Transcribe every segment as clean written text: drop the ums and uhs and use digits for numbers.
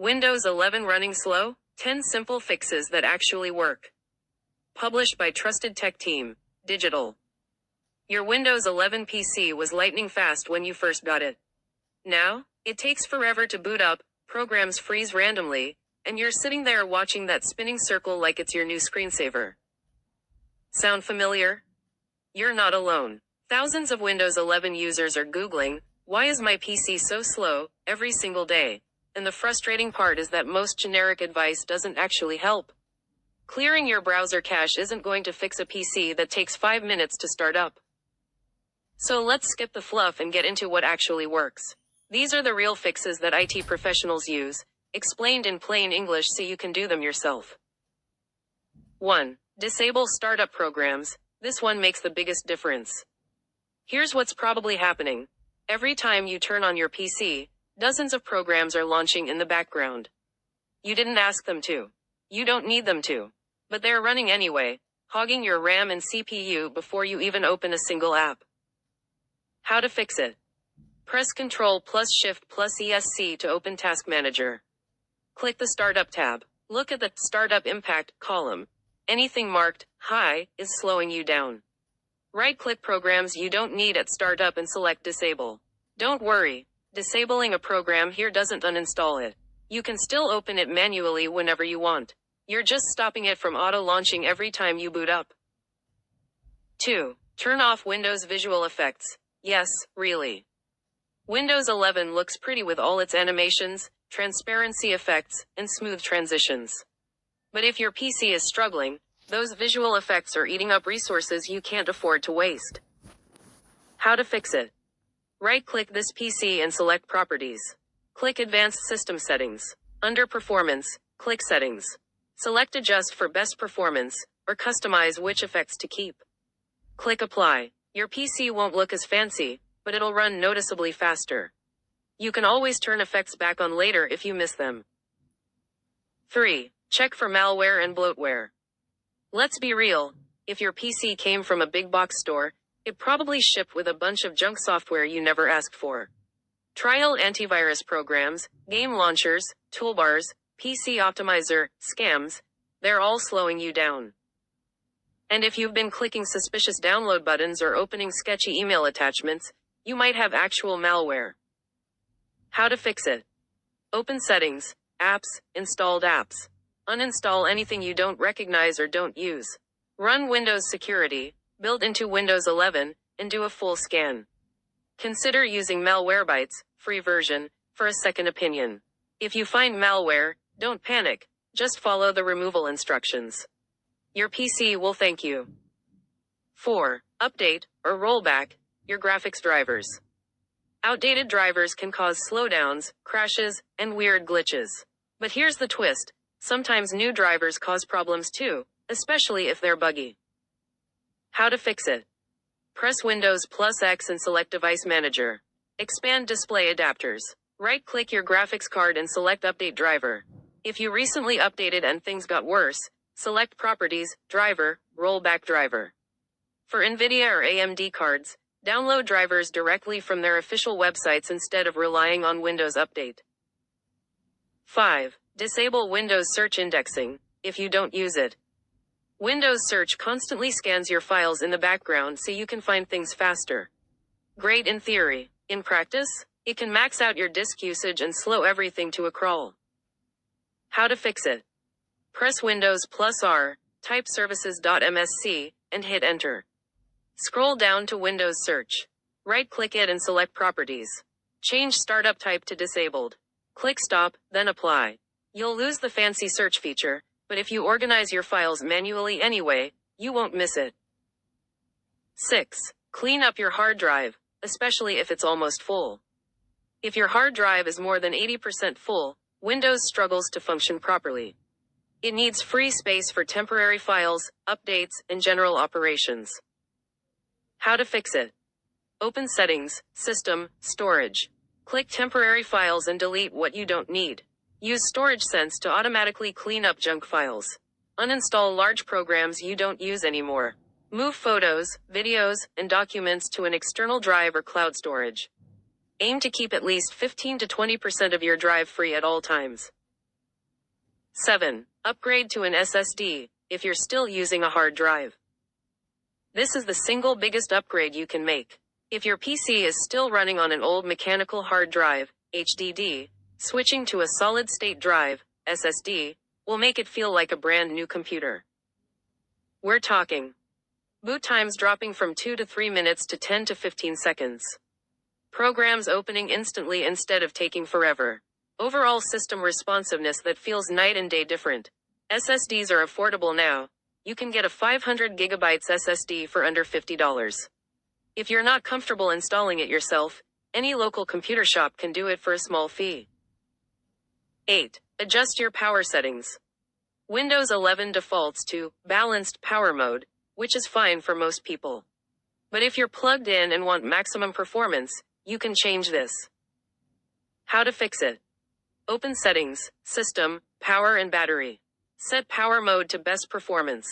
Windows 11 running slow? 10 simple fixes that actually work. Published by Trusted Tech Team, Digital. Your Windows 11 PC was lightning fast when you first got it. Now, it takes forever to boot up, programs freeze randomly, and you're sitting there watching that spinning circle like it's your new screensaver. Sound familiar? You're not alone. Thousands of Windows 11 users are Googling, "Why is my PC so slow?" every single day. And the frustrating part is that most generic advice doesn't actually help. Clearing your browser cache isn't going to fix a PC that takes 5 minutes to start up. So let's skip the fluff and get into what actually works. These are the real fixes that IT professionals use, explained in plain English so you can do them yourself. 1. Disable startup programs. This one makes the biggest difference. Here's what's probably happening. Every time you turn on your PC, dozens of programs are launching in the background. You didn't ask them to. You don't need them to. But they're running anyway, hogging your RAM and CPU before you even open a single app. How to fix it? Press Ctrl plus Shift plus ESC to open Task Manager. Click the Startup tab. Look at the Startup Impact column. Anything marked High is slowing you down. Right-click programs you don't need at startup and select Disable. Don't worry. Disabling a program here doesn't uninstall it. You can still open it manually whenever you want. You're just stopping it from auto-launching every time you boot up. 2. Turn off Windows visual effects. Yes, really. Windows 11 looks pretty with all its animations, transparency effects, and smooth transitions. But if your PC is struggling, those visual effects are eating up resources you can't afford to waste. How to fix it? Right-click this PC and select Properties. Click Advanced System Settings. Under Performance, click Settings. Select Adjust for best performance, or customize which effects to keep. Click Apply. Your PC won't look as fancy, but it'll run noticeably faster. You can always turn effects back on later if you miss them. 3. Check for malware and bloatware. Let's be real, if your PC came from a big box store, it probably shipped with a bunch of junk software you never asked for. Trial antivirus programs, game launchers, toolbars, PC optimizer, scams, they're all slowing you down. And if you've been clicking suspicious download buttons or opening sketchy email attachments, you might have actual malware. How to fix it? Open Settings, Apps, Installed Apps. Uninstall anything you don't recognize or don't use. Run Windows Security, built into Windows 11, and do a full scan. Consider using Malwarebytes, free version, for a second opinion. If you find malware, don't panic, just follow the removal instructions. Your PC will thank you. 4. Update, or rollback, your graphics drivers. Outdated drivers can cause slowdowns, crashes, and weird glitches. But here's the twist. Sometimes new drivers cause problems too, especially if they're buggy. How to fix it? Press Windows plus X and select Device Manager. Expand Display Adapters. Right-click your graphics card and select Update Driver. If you recently updated and things got worse, select Properties, Driver, Rollback Driver. For NVIDIA or AMD cards, download drivers directly from their official websites instead of relying on Windows Update. 5. Disable Windows Search Indexing, if you don't use it. Windows Search constantly scans your files in the background so you can find things faster. Great in theory. In practice, it can max out your disk usage and slow everything to a crawl. How to fix it? Press Windows plus R, type services.msc, and hit Enter. Scroll down to Windows Search. Right-click it and select Properties. Change Startup Type to Disabled. Click Stop, then Apply. You'll lose the fancy search feature, but if you organize your files manually anyway, you won't miss it. 6. Clean up your hard drive, especially if it's almost full. If your hard drive is more than 80% full, Windows struggles to function properly. It needs free space for temporary files, updates, and general operations. How to fix it? Open Settings, System, Storage. Click Temporary Files and delete what you don't need. Use StorageSense to automatically clean up junk files. Uninstall large programs you don't use anymore. Move photos, videos, and documents to an external drive or cloud storage. Aim to keep at least 15 to 20% of your drive free at all times. 7. Upgrade to an SSD, if you're still using a hard drive. This is the single biggest upgrade you can make. If your PC is still running on an old mechanical hard drive, HDD, switching to a solid-state drive, SSD, will make it feel like a brand new computer. We're talking boot times dropping from 2 to 3 minutes to 10 to 15 seconds. Programs opening instantly instead of taking forever. Overall system responsiveness that feels night and day different. SSDs are affordable now. You can get a 500 gigabytes SSD for under $50. If you're not comfortable installing it yourself, any local computer shop can do it for a small fee. 8. Adjust your power settings. Windows 11 defaults to balanced power mode, which is fine for most people. But if you're plugged in and want maximum performance, you can change this. How to fix it? Open Settings, System, Power and Battery. Set power mode to best performance.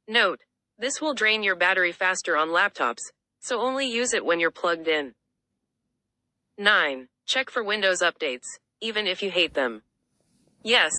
Note, this will drain your battery faster on laptops, so only use it when you're plugged in. 9. Check for Windows updates, even if you hate them. Yes,